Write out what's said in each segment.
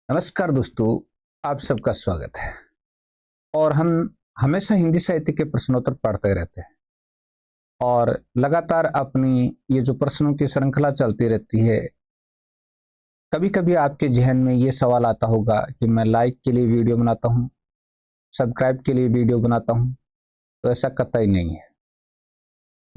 नमस्कार दोस्तों, आप सबका स्वागत है। और हम हमेशा हिंदी साहित्य के प्रश्नोत्तर पढ़ते रहते हैं और लगातार अपनी ये जो प्रश्नों की श्रृंखला चलती रहती है। कभी कभी आपके जहन में ये सवाल आता होगा कि मैं लाइक के लिए वीडियो बनाता हूँ, सब्सक्राइब के लिए वीडियो बनाता हूँ। तो ऐसा कतई नहीं है।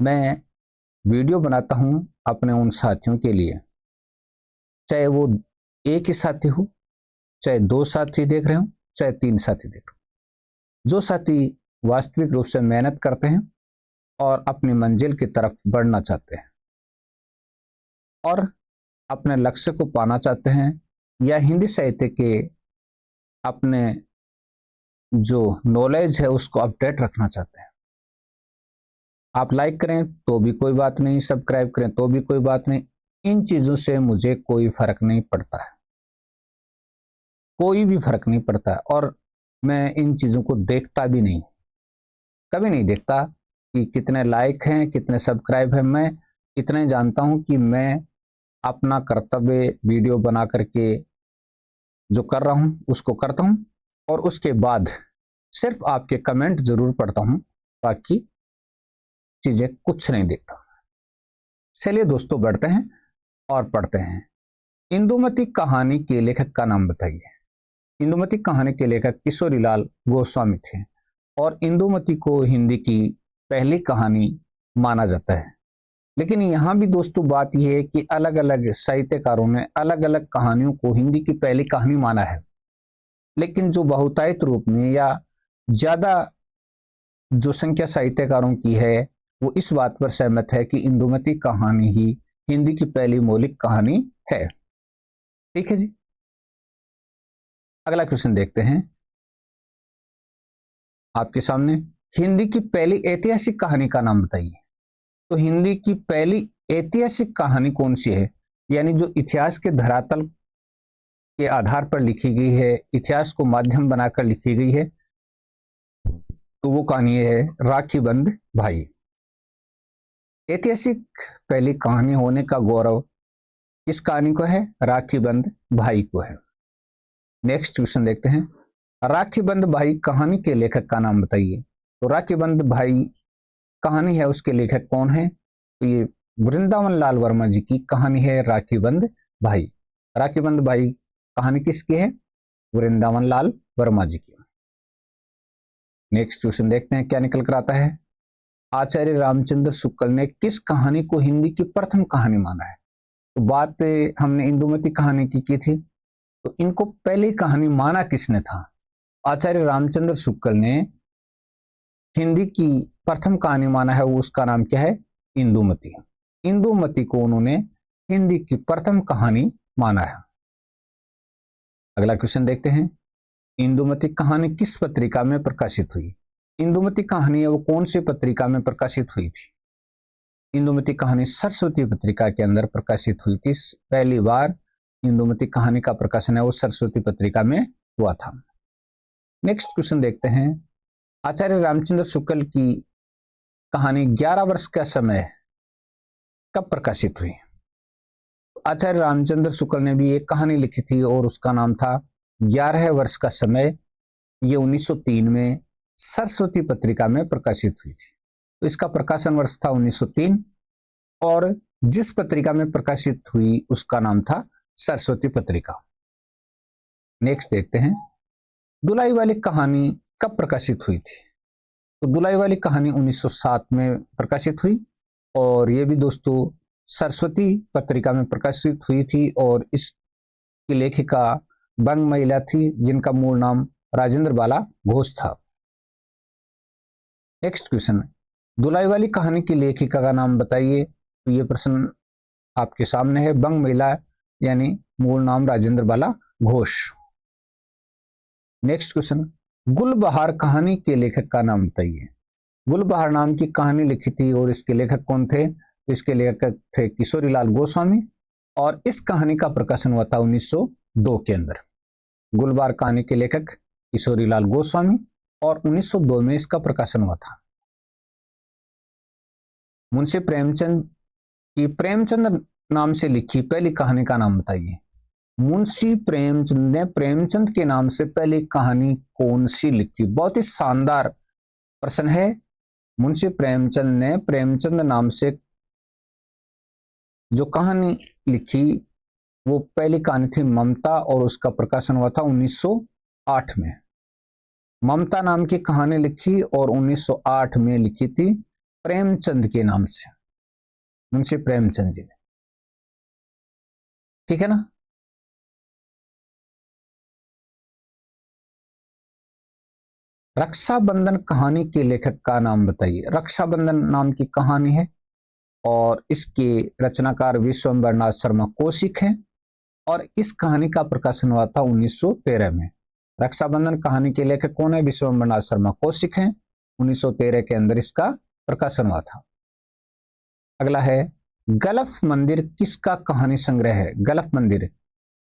मैं वीडियो बनाता हूँ अपने उन साथियों के लिए, चाहे वो एक ही साथी हो, चाहे दो साथी देख रहे हो, चाहे तीन साथी देख रहे हो। जो साथी वास्तविक रूप से मेहनत करते हैं और अपनी मंजिल की तरफ बढ़ना चाहते हैं और अपने लक्ष्य को पाना चाहते हैं, या हिंदी साहित्य के अपने जो नॉलेज है उसको अपडेट रखना चाहते हैं। आप लाइक करें तो भी कोई बात नहीं, सब्सक्राइब करें तो भी कोई बात नहीं। इन चीजों से मुझे कोई फर्क नहीं पड़ता है, कोई भी फर्क नहीं पड़ता है। और मैं इन चीजों को देखता भी नहीं, कभी नहीं देखता कि कितने लाइक हैं, कितने सब्सक्राइब हैं। मैं इतना ही जानता हूं कि मैं अपना कर्तव्य वीडियो बना करके जो कर रहा हूं उसको करता हूं, और उसके बाद सिर्फ आपके कमेंट जरूर पढ़ता हूं, बाकी चीजें कुछ नहीं देखता। चलिए दोस्तों, बढ़ते हैं और पढ़ते हैं। इंदुमती कहानी के लेखक का नाम बताइए। इंदुमती कहानी के लेखक किशोरीलाल गोस्वामी थे और इंदुमती को हिंदी की पहली कहानी माना जाता है। लेकिन यहाँ भी दोस्तों बात यह है कि अलग अलग साहित्यकारों ने अलग अलग कहानियों को हिंदी की पहली कहानी माना है, लेकिन जो बहुतायत रूप में या ज्यादा जो संख्या साहित्यकारों की है वो इस बात पर सहमत है कि इंदुमती कहानी ही हिंदी की पहली मौलिक कहानी है। ठीक है जी, अगला क्वेश्चन देखते हैं आपके सामने। हिंदी की पहली ऐतिहासिक कहानी का नाम बताइए। तो हिंदी की पहली ऐतिहासिक कहानी कौन सी है, यानी जो इतिहास के धरातल के आधार पर लिखी गई है, इतिहास को माध्यम बनाकर लिखी गई है, तो वो कहानी है राखी बंध भाई। ऐतिहासिक पहली कहानी होने का गौरव इस कहानी को है, राखी बंध भाई को है। नेक्स्ट क्वेश्चन देखते हैं। राखी बंध भाई कहानी के लेखक का नाम बताइए। तो राखी बंध भाई कहानी है, उसके लेखक कौन है? तो ये वृंदावन लाल वर्मा जी की कहानी है राखी बंध भाई। राखी बंध भाई कहानी किसकी है? वृंदावन लाल वर्मा जी की। नेक्स्ट क्वेश्चन देखते हैं क्या निकल कर आता है। आचार्य रामचंद्र शुक्ल ने किस कहानी को हिंदी की प्रथम कहानी माना है? तो बात हमने इंदुमती कहानी की थी, तो इनको पहली कहानी माना किसने था? आचार्य रामचंद्र शुक्ल ने हिंदी की प्रथम कहानी माना है, वो उसका नाम क्या है? इंदुमती। इंदुमती को उन्होंने हिंदी की प्रथम कहानी माना है। अगला क्वेश्चन देखते हैं। इंदुमती कहानी किस पत्रिका में प्रकाशित हुई? इंदुमती कहानी है वो कौन सी पत्रिका में प्रकाशित हुई थी? इंदुमती कहानी सरस्वती पत्रिका के अंदर प्रकाशित हुई थी। पहली बार इंदुमती कहानी का प्रकाशन है वो सरस्वती पत्रिका में हुआ था। नेक्स्ट क्वेश्चन देखते हैं। आचार्य रामचंद्र शुक्ल की कहानी 11 वर्ष का समय कब प्रकाशित हुई? आचार्य रामचंद्र शुक्ल ने भी एक कहानी लिखी थी और उसका नाम था 11 वर्ष का समय। ये 1903 में सरस्वती पत्रिका में प्रकाशित हुई थी। तो इसका प्रकाशन वर्ष था 1903 और जिस पत्रिका में प्रकाशित हुई उसका नाम था सरस्वती पत्रिका। नेक्स्ट देखते हैं। दुलाई वाली कहानी कब प्रकाशित हुई थी? तो दुलाई वाली कहानी 1907 में प्रकाशित हुई और ये भी दोस्तों सरस्वती पत्रिका में प्रकाशित हुई थी और इसकी लेखिका बंग महिला थी जिनका मूल नाम राजेंद्र बाला घोष था। Next question. दुलाई वाली कहानी की लेखिका का नाम बताइए। तो ये प्रश्न आपके सामने है। बंग महिला यानी मूल नाम राजेंद्र बाला घोष। Next question. गुलबहार कहानी के लेखक का नाम बताइए। गुलबहार नाम की कहानी लिखी थी और इसके लेखक कौन थे? तो इसके लेखक थे किशोरीलाल गोस्वामी और इस कहानी का प्रकाशन हुआ था 1902 के अंदर। गुलबहार कहानी के लेखक किशोरीलाल गोस्वामी और 1902 में इसका प्रकाशन हुआ था। मुंशी प्रेमचंद की प्रेमचंद नाम से लिखी पहली कहानी का नाम बताइए। मुंशी प्रेमचंद ने प्रेमचंद के नाम से पहली कहानी कौन सी लिखी? बहुत ही शानदार प्रश्न है। मुंशी प्रेमचंद ने प्रेमचंद नाम से जो कहानी लिखी वो पहली कहानी थी ममता, और उसका प्रकाशन हुआ था 1908 में। ममता नाम की कहानी लिखी और 1908 में लिखी थी प्रेमचंद के नाम से, मुंशी प्रेमचंद जी ने। ठीक है ना। रक्षाबंधन कहानी के लेखक का नाम बताइए। रक्षाबंधन नाम की कहानी है और इसके रचनाकार विश्वम्बर नाथ शर्मा कौशिक हैं, और इस कहानी का प्रकाशन हुआ था 1913 में। रक्षाबंधन कहानी के लेखक कौन है? विश्वम्बर नाथ शर्मा कौशिक हैं। 1913 के अंदर इसका प्रकाशन हुआ था। अगला है, गल्फ मंदिर किसका कहानी संग्रह है? गल्फ मंदिर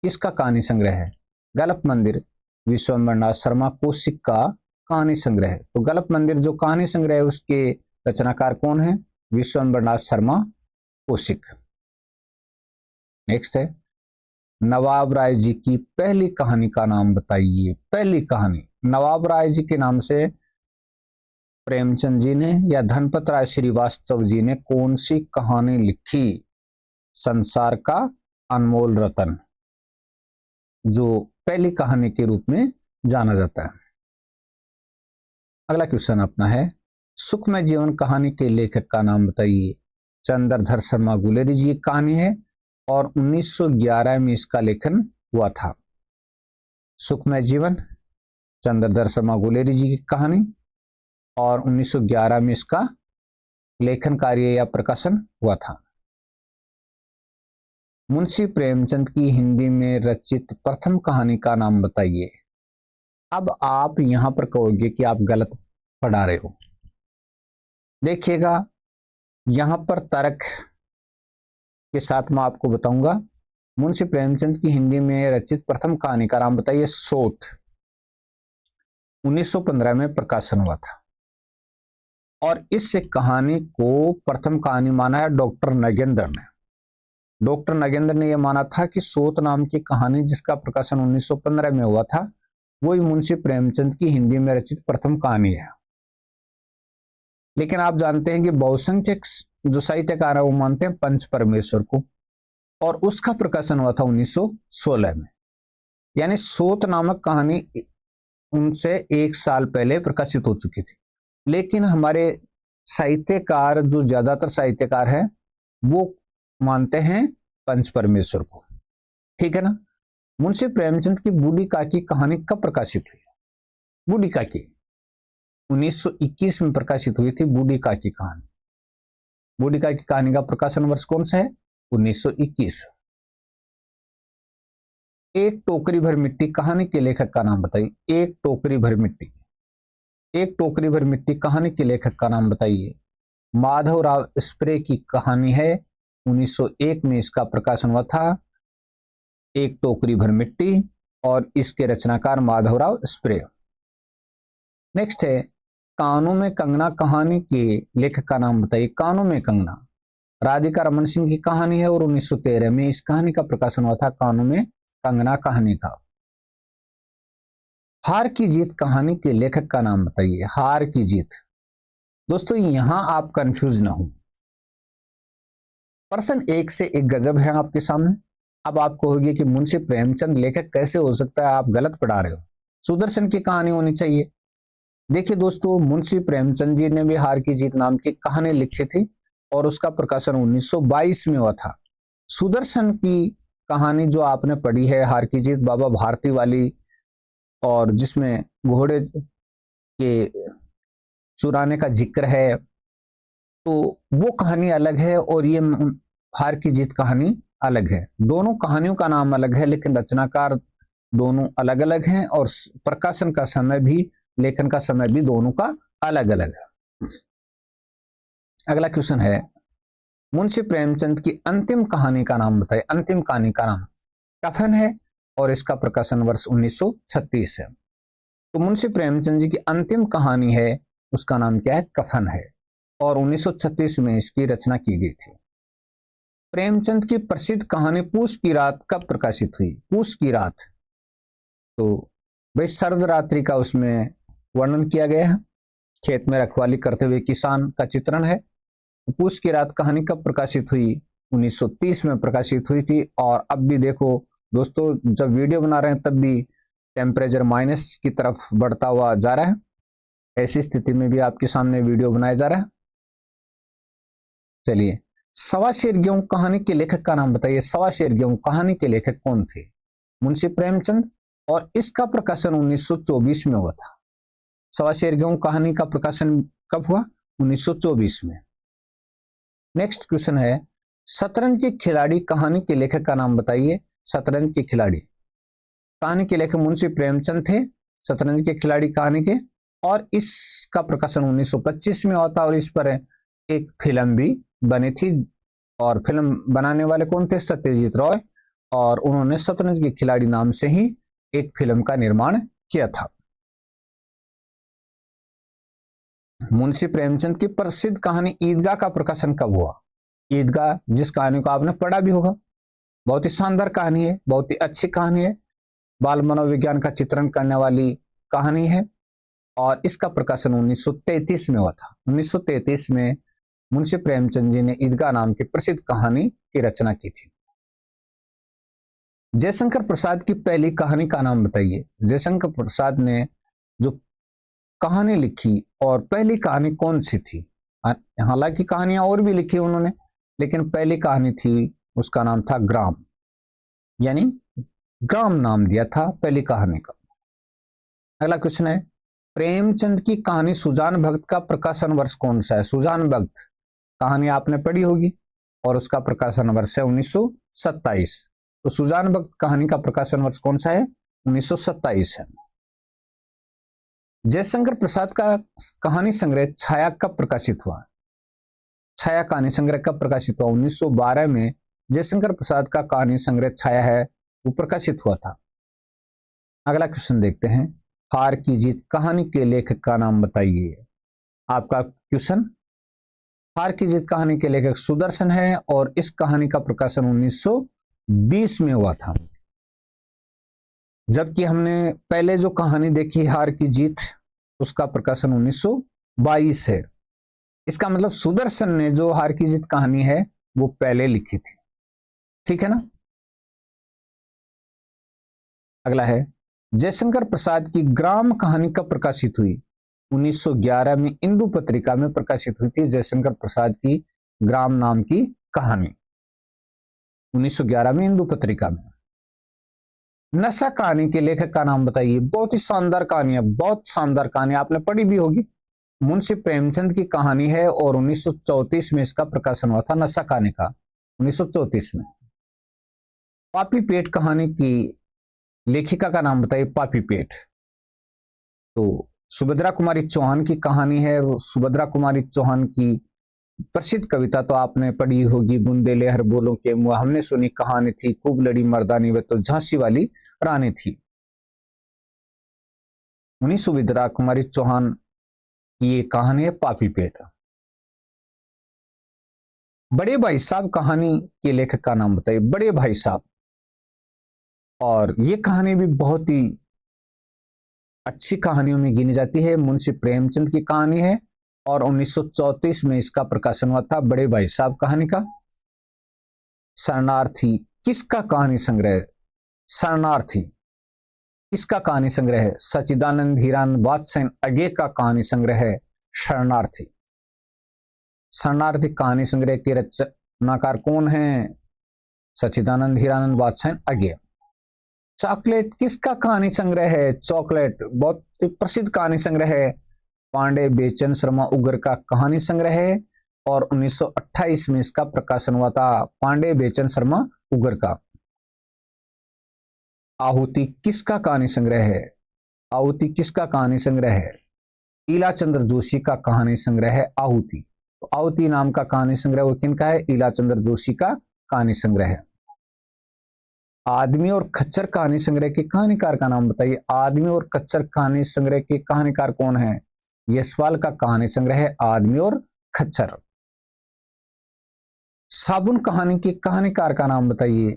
किसका कहानी संग्रह है? गल्फ मंदिर विश्वम्बर नाथ शर्मा कौशिक का कहानी संग्रह है। तो गल्फ मंदिर जो कहानी संग्रह है उसके रचनाकार कौन है? विश्वम्बर नाथ शर्मा कौशिक। नेक्स्ट है, नवाब राय जी की पहली कहानी का नाम बताइए। पहली कहानी नवाब राय जी के नाम से प्रेमचंद जी ने या धनपत राय श्रीवास्तव जी ने कौन सी कहानी लिखी? संसार का अनमोल रतन, जो पहली कहानी के रूप में जाना जाता है। अगला क्वेश्चन अपना है, सुखमय जीवन कहानी के लेखक का नाम बताइए। चंद्रधर शर्मा गुलेरी जी की कहानी है और 1911 में इसका लेखन हुआ था। सुखमय जीवन चंद्रधर शर्मा गुलेरी जी की कहानी और 1911 में इसका लेखन कार्य या प्रकाशन हुआ था। मुंशी प्रेमचंद की हिंदी में रचित प्रथम कहानी का नाम बताइए। अब आप यहां पर कहोगे कि आप गलत पढ़ा रहे हो। देखिएगा, यहां पर तर्क के साथ मैं आपको बताऊंगा। मुंशी प्रेमचंद की हिंदी में रचित प्रथम कहानी का नाम बताइए। सोठ 1915 में प्रकाशन हुआ था, और इस कहानी को प्रथम कहानी माना है डॉक्टर नगेंद्र ने। डॉक्टर नगेंद्र ने यह माना था कि सोत नाम की कहानी जिसका प्रकाशन 1915 में हुआ था वही मुंशी प्रेमचंद की हिंदी में रचित प्रथम कहानी है। लेकिन आप जानते हैं कि बहुसंख्यक जो साहित्यकार है वो मानते हैं पंच परमेश्वर को, और उसका प्रकाशन हुआ था 1916 में। यानी सोत नामक कहानी उनसे 1 साल पहले प्रकाशित हो चुकी थी। लेकिन हमारे साहित्यकार, जो ज्यादातर साहित्यकार है, वो मानते हैं पंच परमेश्वर को। ठीक है ना। मुंशी प्रेमचंद की बूढ़ी काकी कहानी कब प्रकाशित हुई? बूढ़ी काकी 1921 में प्रकाशित हुई थी। बूढ़ी काकी कहानी, बूढ़ी काकी कहानी का प्रकाशन वर्ष कौन सा है? 1921। एक टोकरी भर मिट्टी कहानी के लेखक का नाम बताइए। एक टोकरी भर मिट्टी, एक टोकरी भर मिट्टी कहानी के लेखक का नाम बताइए। माधवराव स्प्रे की कहानी है। 1901 में इसका प्रकाशन हुआ था, एक टोकरी भर मिट्टी, और इसके रचनाकार माधवराव स्प्रे। नेक्स्ट है, कानों में कंगना कहानी के लेखक का नाम बताइए। कानों में कंगना राधिका रमन सिंह की कहानी है और 1913 में इस कहानी का प्रकाशन हुआ था, कानों में कंगना कहानी का। हार की जीत कहानी के लेखक का नाम बताइए। हार की जीत। दोस्तों यहां आप कंफ्यूज ना हो, प्रश्न एक से एक गजब है आपके सामने। अब आप कहोगे कि मुंशी प्रेमचंद लेखक कैसे हो सकता है, आप गलत पढ़ा रहे हो, सुदर्शन की कहानी होनी चाहिए। देखिए दोस्तों, मुंशी प्रेमचंद जी ने भी हार की जीत नाम की कहानी लिखी थी और उसका प्रकाशन 1922 में हुआ था। सुदर्शन की कहानी जो आपने पढ़ी है, हार की जीत, बाबा भारती वाली, और जिसमें घोड़े के चुराने का जिक्र है, तो वो कहानी अलग है और ये हार की जीत कहानी अलग है। दोनों कहानियों का नाम अलग है, लेकिन रचनाकार दोनों अलग अलग हैं और प्रकाशन का समय भी, लेखन का समय भी दोनों का अलग अलग है। अगला क्वेश्चन है, मुंशी प्रेमचंद की अंतिम कहानी का नाम बताइए। अंतिम कहानी का नाम कफन है और इसका प्रकाशन वर्ष 1936 है। तो मुंशी प्रेमचंद जी की अंतिम कहानी है, उसका नाम क्या है? कफन है, और 1936 में इसकी रचना की गई थी। प्रेमचंद की प्रसिद्ध कहानी पूस की रात कब प्रकाशित हुई? पूस की रात, तो भाई शरद रात्रि का उसमें वर्णन किया गया है, खेत में रखवाली करते हुए किसान का चित्रण है। पूस की रात कहानी कब प्रकाशित हुई? 1930 में प्रकाशित हुई थी। और अब भी देखो दोस्तों, जब वीडियो बना रहे हैं तब भी टेम्परेचर माइनस की तरफ बढ़ता हुआ जा रहा है। ऐसी स्थिति में भी आपके सामने वीडियो बनाया जा रहा है। चलिए, सवा शेर गेहूं कहानी के लेखक का नाम बताइए। सवा शेर गेहूं कहानी के लेखक कौन थे? मुंशी प्रेमचंद। और इसका प्रकाशन 1924 में हुआ था। सवा शेर गेहूं कहानी का प्रकाशन कब हुआ? 1924 में। नेक्स्ट क्वेश्चन है, शतरंज के खिलाड़ी कहानी के लेखक का नाम बताइए। शतरंज के खिलाड़ी कहानी के लेखक मुंशी प्रेमचंद थे, शतरंज के खिलाड़ी कहानी के। और इसका प्रकाशन 1925 में होता और इस पर एक फिल्म भी बनी थी। और फिल्म बनाने वाले कौन थे? सत्यजीत रॉय। और उन्होंने शतरंज के खिलाड़ी नाम से ही एक फिल्म का निर्माण किया था। मुंशी प्रेमचंद की प्रसिद्ध कहानी ईदगाह का प्रकाशन कब हुआ? ईदगाह, जिस कहानी को आपने पढ़ा भी होगा, बहुत ही शानदार कहानी है, बहुत ही अच्छी कहानी है, बाल मनोविज्ञान का चित्रण करने वाली कहानी है। और इसका प्रकाशन 1933 में हुआ था। 1933 में मुंशी प्रेमचंद जी ने ईदगाह नाम की प्रसिद्ध कहानी की रचना की थी। जयशंकर प्रसाद की पहली कहानी का नाम बताइए। जयशंकर प्रसाद ने जो कहानी लिखी और पहली कहानी कौन सी थी? हालांकि कहानियां और भी लिखी उन्होंने, लेकिन पहली कहानी थी, उसका नाम था ग्राम, यानी ग्राम नाम दिया था पहली कहानी का। अगला क्वेश्चन है, प्रेमचंद की कहानी सुजान भक्त का प्रकाशन वर्ष कौन सा है? सुजान भक्त कहानी आपने पढ़ी होगी और उसका प्रकाशन वर्ष है 1927। तो सुजान भक्त कहानी का प्रकाशन वर्ष कौन सा है? 1927 है। जयशंकर प्रसाद का कहानी संग्रह छाया कब प्रकाशित हुआ? छाया कहानी संग्रह कब प्रकाशित हुआ? 1912 में जयशंकर प्रसाद का कहानी संग्रह छाया है वो प्रकाशित हुआ था। अगला क्वेश्चन देखते हैं, हार की जीत कहानी के लेखक का नाम बताइए। आपका क्वेश्चन, हार की जीत कहानी के लेखक सुदर्शन है और इस कहानी का प्रकाशन 1920 में हुआ था। जबकि हमने पहले जो कहानी देखी हार की जीत, उसका प्रकाशन 1922 है। इसका मतलब सुदर्शन ने जो हार की जीत कहानी है वो पहले लिखी थी। ठीक है ना। अगला है, जयशंकर प्रसाद की ग्राम कहानी कब प्रकाशित हुई? 1911 में इंदु पत्रिका में प्रकाशित हुई थी जयशंकर प्रसाद की ग्राम नाम की कहानी, 1911 में इंदु पत्रिका में। नशा कहानी के लेखक का नाम बताइए। बहुत ही शानदार कहानी है, बहुत शानदार कहानी, आपने पढ़ी भी होगी। मुंशी प्रेमचंद की कहानी है और 1934 में इसका प्रकाशन हुआ था, नशा कहानी का, 1934 में। पापी पेट कहानी की लेखिका का नाम बताइए। पापी पेट, तो सुभद्रा कुमारी चौहान की कहानी है। सुभद्रा कुमारी चौहान की प्रसिद्ध कविता तो आपने पढ़ी होगी, बुंदेले हर बोलों के मुआ, हमने सुनी कहानी थी, खूब लड़ी मर्दानी, वे तो झांसी वाली रानी थी। उन्हीं सुभद्रा कुमारी चौहान की ये कहानी है पापी पेट। बड़े भाई साहब कहानी के लेखक का नाम बताइए। बड़े भाई साहब, और ये कहानी भी बहुत ही अच्छी कहानियों में गिनी जाती है। मुंशी प्रेमचंद की कहानी है और 1934 में इसका प्रकाशन हुआ था, बड़े भाई साहब कहानी का। शरणार्थी किसका कहानी संग्रह? शरणार्थी किसका कहानी संग्रह है? सच्चिदानंद हीरानंद वात्स्ययन अगे का कहानी संग्रह है शरणार्थी। शरणार्थी कहानी संग्रह के रचनाकार कौन है? सच्चिदानंद हीरानंद वात्स्ययन अगे। चॉकलेट किसका कहानी संग्रह है? चॉकलेट बहुत प्रसिद्ध कहानी संग्रह है, पांडे बेचन शर्मा उगर का कहानी संग्रह है और 1928 में इसका प्रकाशन हुआ था, पांडे बेचन शर्मा उगर का। आहुति किसका कहानी संग्रह है? आहुति किसका कहानी संग्रह है? ईलाचंद्र जोशी का कहानी संग्रह है आहुति। तो आहुति नाम का कहानी संग्रह वो किनका है? ईलाचंद्र जोशी का कहानी संग्रह है। आदमी और खच्चर कहानी संग्रह के कहानीकार का नाम बताइए। आदमी और खच्चर कहानी संग्रह के कहानीकार कौन है? यशपाल का कहानी संग्रह है आदमी और खच्चर। साबुन कहानी के कहानीकार का नाम बताइए।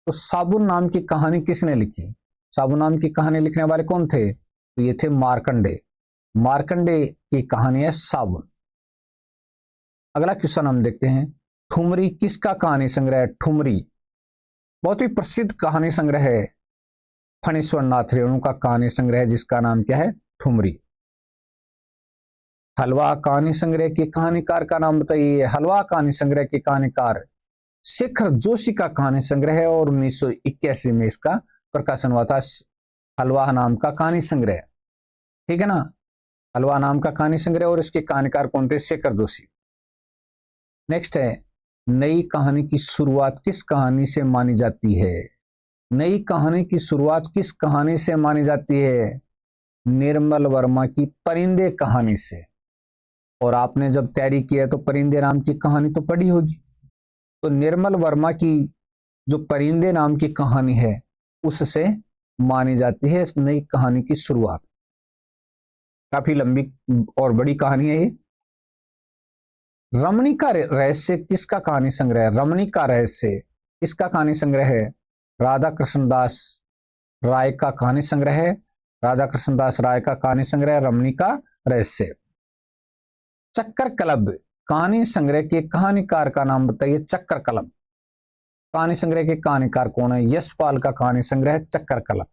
तो साबुन नाम की कहानी किसने लिखी? साबुन नाम की कहानी लिखने वाले कौन थे? तो ये थे मार्कंडे। मार्कंडे की कहानी है साबुन। अगला क्वेश्चन हम देखते हैं, ठुमरी किसका कहानी संग्रह है? ठुमरी बहुत ही प्रसिद्ध कहानी संग्रह है, फणीश्वर नाथ रेणु का कहानी संग्रह है, जिसका नाम क्या है? ठुमरी। हलवा कहानी संग्रह के कहानीकार का नाम बताइए। हलवा कहानी संग्रह के कहानीकार शेखर जोशी का कहानी संग्रह है और 1981 में इसका प्रकाशन हुआ था। हलवा नाम का कहानी संग्रह, ठीक है ना, हलवा नाम का कहानी संग्रह, और इसके कहानीकार कौन थे? शेखर जोशी। नेक्स्ट है, नई कहानी की शुरुआत किस कहानी से मानी जाती है? नई कहानी की शुरुआत किस कहानी से मानी जाती है? निर्मल वर्मा की परिंदे कहानी से। और आपने जब तैयारी किया तो परिंदे नाम की कहानी तो पढ़ी होगी। तो निर्मल वर्मा की जो परिंदे नाम की कहानी है उससे मानी जाती है इस नई कहानी की शुरुआत। काफी लंबी और बड़ी कहानी है ये। रमणी का रहस्य किसका कहानी संग्रह है? रमणी का रहस्य किसका कहानी संग्रह है? राधा कृष्णदास राय का कहानी संग्रह है। राधा कृष्णदास राय का कहानी संग्रह रमणी का रहस्य। चक्कर कलब कहानी संग्रह के कहानीकार का नाम बताइए। चक्कर कलब कहानी संग्रह के कहानीकार कौन है? यशपाल का कहानी संग्रह चक्कर कलब,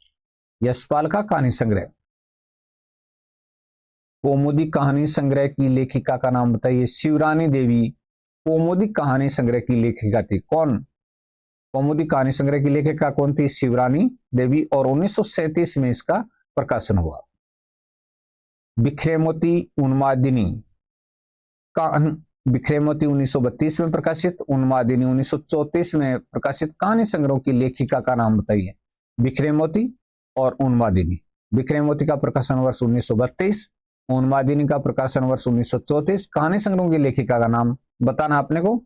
यशपाल का कहानी संग्रह। कौमुदी कहानी संग्रह की लेखिका का नाम बताइए। शिवरानी देवी कौमुदी कहानी संग्रह की लेखिका थी। कौन? कौमुदी कहानी संग्रह की लेखिका कौन थी? शिवरानी देवी, और 1937 में इसका प्रकाशन हुआ। बिखरे मोती उन्मादिनी बिखरे मोती 1932 में प्रकाशित, उन्मादिनी 1934 में प्रकाशित कहानी संग्रह की लेखिका का नाम बताइए। बिखरे मोती और उन्मादिनी। बिखरे मोती का प्रकाशन वर्ष 1932, उन्मादिनी का प्रकाशन वर्ष 1934। कहानी संग्रह की लेखिका का नाम बताना आपने को।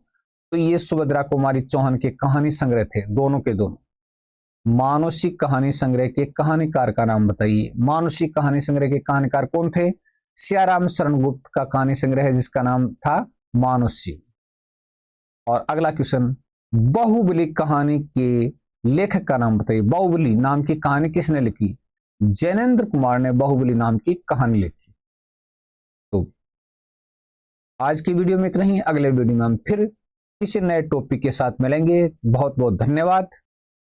तो ये सुभद्रा कुमारी चौहान के कहानी संग्रह थे, दोनों के दोनों। मानुषी कहानी संग्रह के कहानीकार का नाम बताइए। मानुषी कहानी संग्रह के कहानीकार कौन थे? सियाराम शरण गुप्त का कहानी संग्रह है जिसका नाम था मानुषी। और अगला क्वेश्चन, बाहुबली कहानी के लेखक का नाम बताइए। बाहुबली नाम की कहानी किसने लिखी? जैनेन्द्र कुमार ने बाहुबली नाम की कहानी लिखी। तो आज की वीडियो में इतना ही। अगले वीडियो में हम फिर किसी नए टॉपिक के साथ मिलेंगे। बहुत बहुत धन्यवाद।